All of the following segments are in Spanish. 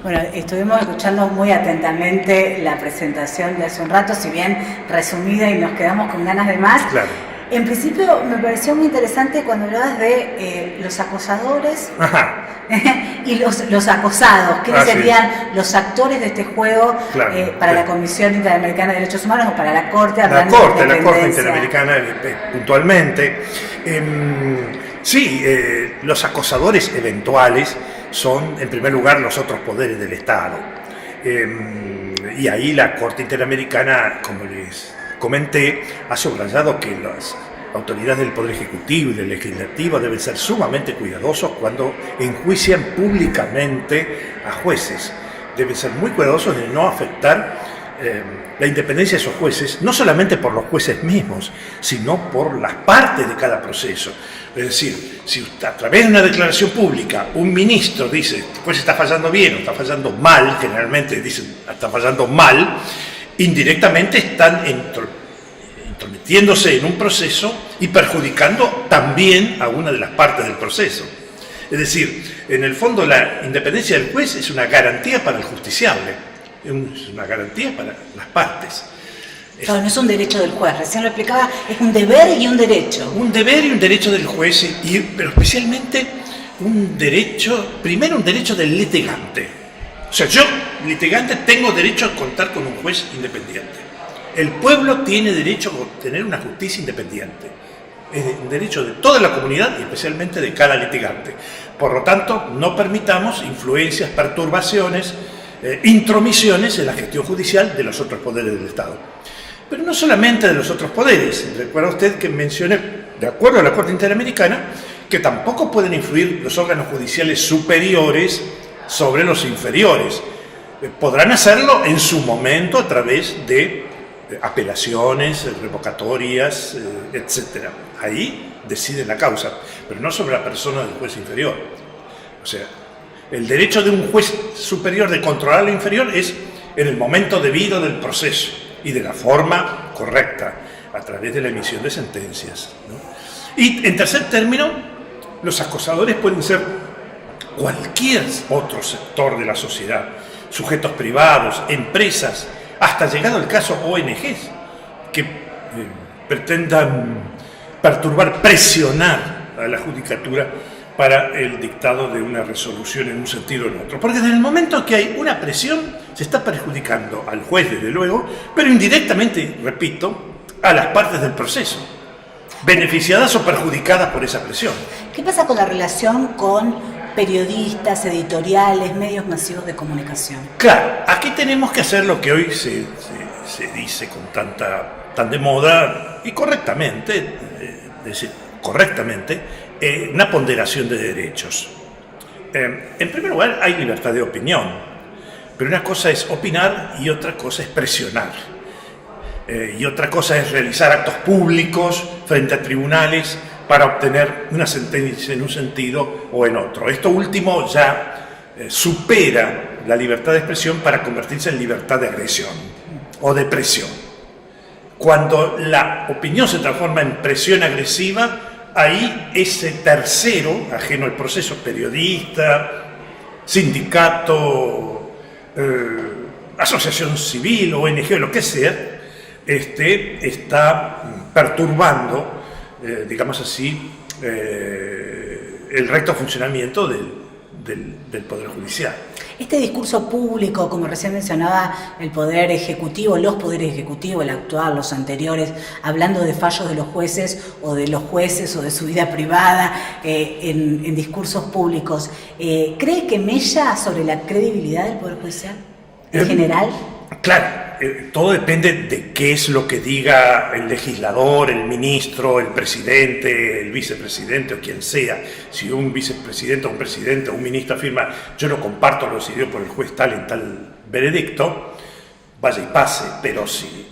Bueno, estuvimos escuchando muy atentamente la presentación de hace un rato, si bien resumida y nos quedamos con ganas de más. Claro. En principio me pareció muy interesante cuando hablabas de los acosadores y los acosados. ¿Quiénes serían los actores de este juego para la Comisión Interamericana de Derechos Humanos o para la Corte? La Corte Interamericana puntualmente. Los acosadores eventuales son, en primer lugar, los otros poderes del Estado. Y ahí la Corte Interamericana, como les comenté, ha subrayado que las autoridades del Poder Ejecutivo y del Legislativo deben ser sumamente cuidadosos cuando enjuician públicamente a jueces. Deben ser muy cuidadosos de no afectar la independencia de esos jueces, no solamente por los jueces mismos, sino por las partes de cada proceso. Es decir, si a través de una declaración pública un ministro dice el juez está fallando bien o está fallando mal, generalmente dicen está fallando mal, indirectamente están intrometiéndose en un proceso y perjudicando también a una de las partes del proceso. Es decir, en el fondo la independencia del juez es una garantía para el justiciable, es una garantía para las partes. Claro, no es un derecho del juez, recién lo explicaba, es un deber y un derecho. Un deber y un derecho del juez, pero especialmente un derecho, primero un derecho del litigante. O sea, yo, litigante, tengo derecho a contar con un juez independiente. El pueblo tiene derecho a tener una justicia independiente. Es un derecho de toda la comunidad y especialmente de cada litigante. Por lo tanto, no permitamos influencias, perturbaciones, intromisiones en la gestión judicial de los otros poderes del Estado. Pero no solamente de los otros poderes. Recuerda usted que mencioné, de acuerdo a la Corte Interamericana, que tampoco pueden influir los órganos judiciales superiores sobre los inferiores. Podrán hacerlo en su momento a través de apelaciones, revocatorias, etc. Ahí decide la causa, pero no sobre la persona del juez inferior. O sea, el derecho de un juez superior de controlar al inferior es en el momento debido del proceso y de la forma correcta, a través de la emisión de sentencias, ¿no? Y en tercer término, los acosadores pueden ser cualquier otro sector de la sociedad, sujetos privados, empresas, hasta llegado el caso ONGs, que pretendan perturbar, presionar a la judicatura para el dictado de una resolución en un sentido o en otro. Porque desde el momento que hay una presión, se está perjudicando al juez, desde luego, pero indirectamente, repito, a las partes del proceso, beneficiadas o perjudicadas por esa presión. ¿Qué pasa con la relación con periodistas, editoriales, medios masivos de comunicación? Claro, aquí tenemos que hacer lo que hoy se dice con tan de moda y correctamente, una ponderación de derechos. En primer lugar, hay libertad de opinión, pero una cosa es opinar y otra cosa es presionar. Y otra cosa es realizar actos públicos frente a tribunales para obtener una sentencia en un sentido o en otro. Esto último ya supera la libertad de expresión para convertirse en libertad de agresión o de presión. Cuando la opinión se transforma en presión agresiva, ahí ese tercero, ajeno al proceso, periodista, sindicato, asociación civil, ONG, lo que sea, está perturbando, digamos así, el recto funcionamiento del Poder Judicial. Este discurso público, como recién mencionaba el Poder Ejecutivo, los Poderes Ejecutivos, el actual, los anteriores, hablando de fallos de los jueces o de su vida privada en discursos públicos, ¿cree que mella sobre la credibilidad del Poder Judicial en general? Claro. Todo depende de qué es lo que diga el legislador, el ministro, el presidente, el vicepresidente o quien sea. Si un vicepresidente o un presidente o un ministro afirma yo no comparto lo decidido por el juez tal en tal veredicto, vaya y pase, pero si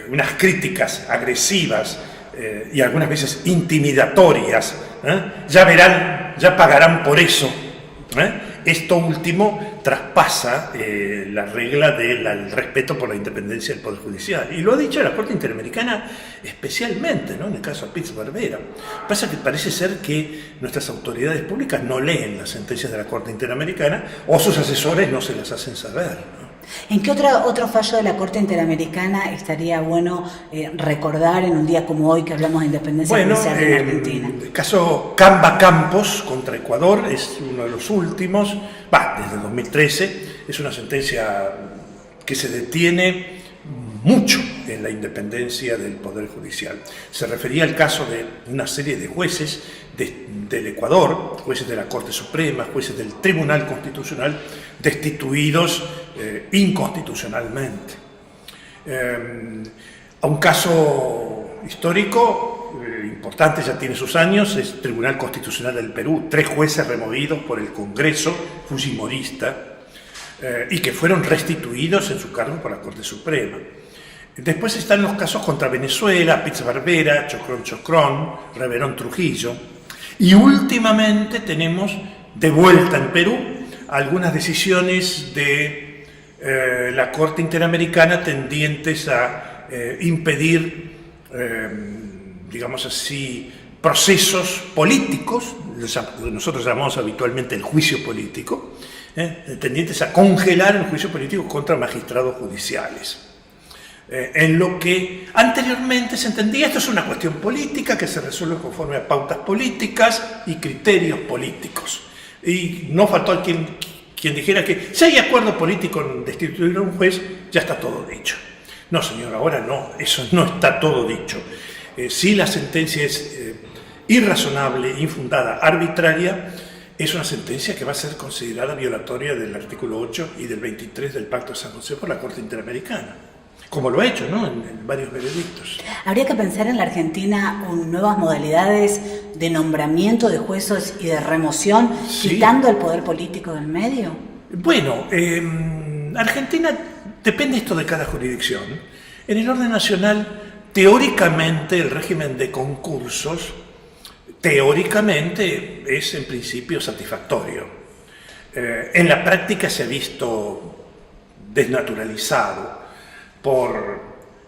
unas críticas agresivas y algunas veces intimidatorias, ya pagarán por eso. Esto último traspasa la regla del respeto por la independencia del Poder Judicial. Y lo ha dicho la Corte Interamericana especialmente, ¿no? En el caso de Pitts-Barbera. Pasa que parece ser que nuestras autoridades públicas no leen las sentencias de la Corte Interamericana o sus asesores no se las hacen saber, ¿no? ¿En qué otro fallo de la Corte Interamericana estaría bueno recordar en un día como hoy que hablamos de independencia judicial en Argentina? El caso Camba Campos contra Ecuador es uno de los últimos, desde 2013, es una sentencia que se detiene mucho en la independencia del Poder Judicial. Se refería al caso de una serie de jueces del Ecuador, jueces de la Corte Suprema, jueces del Tribunal Constitucional, destituidos inconstitucionalmente. A un caso histórico importante, ya tiene sus años, es el Tribunal Constitucional del Perú, 3 jueces removidos por el Congreso fujimorista y que fueron restituidos en su cargo por la Corte Suprema. Después están los casos contra Venezuela, Pitts-Barbera, Chocrón, Reverón Trujillo. Y últimamente tenemos de vuelta en Perú algunas decisiones de la Corte Interamericana tendientes a impedir, digamos así, procesos políticos, nosotros llamamos habitualmente el juicio político, tendientes a congelar el juicio político contra magistrados judiciales. En lo que anteriormente se entendía, esto es una cuestión política que se resuelve conforme a pautas políticas y criterios políticos. Y no faltó quien dijera que si hay acuerdo político en destituir a un juez, ya está todo dicho. No, señor, ahora no, eso no está todo dicho. Si la sentencia es irrazonable, infundada, arbitraria, es una sentencia que va a ser considerada violatoria del artículo 8 y del 23 del Pacto de San José por la Corte Interamericana. Como lo ha hecho, ¿no? En varios veredictos. ¿Habría que pensar en la Argentina nuevas modalidades de nombramiento de jueces y de remoción, sí, quitando el poder político del medio? Bueno, Argentina depende esto de cada jurisdicción. En el orden nacional, teóricamente, el régimen de concursos, teóricamente, es en principio satisfactorio. En la práctica se ha visto desnaturalizado por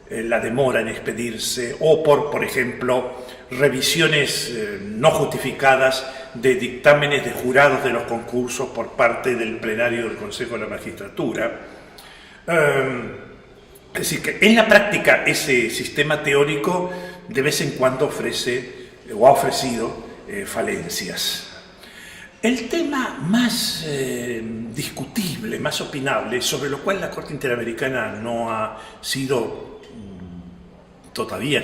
la demora en expedirse o por ejemplo, revisiones no justificadas de dictámenes de jurados de los concursos por parte del plenario del Consejo de la Magistratura. Es decir, que en la práctica ese sistema teórico de vez en cuando ofrece o ha ofrecido falencias. El tema más discutible, más opinable, sobre lo cual la Corte Interamericana no ha sido todavía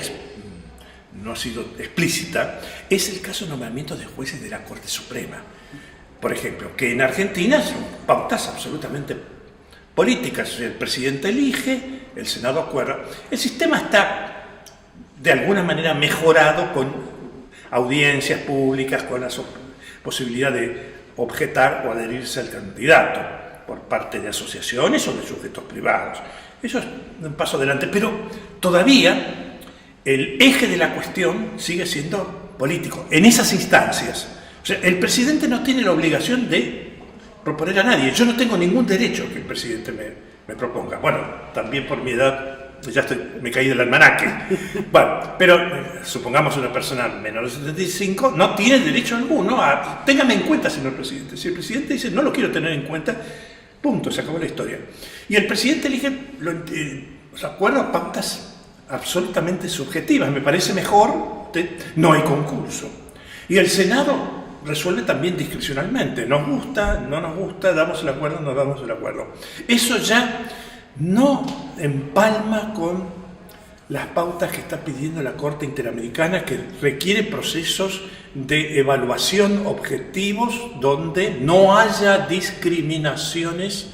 no ha sido explícita, es el caso de nombramiento de jueces de la Corte Suprema. Por ejemplo, que en Argentina son pautas absolutamente políticas. El presidente elige, el Senado acuerda. El sistema está de alguna manera mejorado con audiencias públicas, con las posibilidad de objetar o adherirse al candidato por parte de asociaciones o de sujetos privados. Eso es un paso adelante, pero todavía el eje de la cuestión sigue siendo político, en esas instancias. O sea, el presidente no tiene la obligación de proponer a nadie. Yo no tengo ningún derecho que el presidente me proponga. Bueno, también por mi edad ya me caí del almanaque. Bueno, pero supongamos una persona menor de 75 no tiene derecho alguno a... Téngame en cuenta, señor presidente. Si el presidente dice no lo quiero tener en cuenta, punto, se acabó la historia. Y el presidente elige los acuerdos, pautas absolutamente subjetivas. Me parece mejor, no hay concurso. Y el Senado resuelve también discrecionalmente. Nos gusta, no nos gusta, damos el acuerdo, no damos el acuerdo. Eso ya no empalma con las pautas que está pidiendo la Corte Interamericana, que requiere procesos de evaluación objetivos donde no haya discriminaciones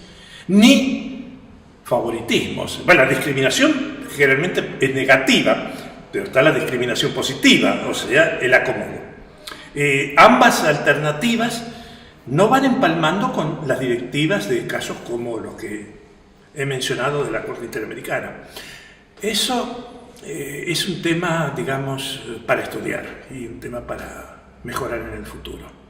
ni favoritismos. Bueno, la discriminación generalmente es negativa, pero está la discriminación positiva, o sea, el acomodo. Ambas alternativas no van empalmando con las directivas de casos como los que he mencionado de la Corte Interamericana. Eso es un tema, digamos, para estudiar y un tema para mejorar en el futuro.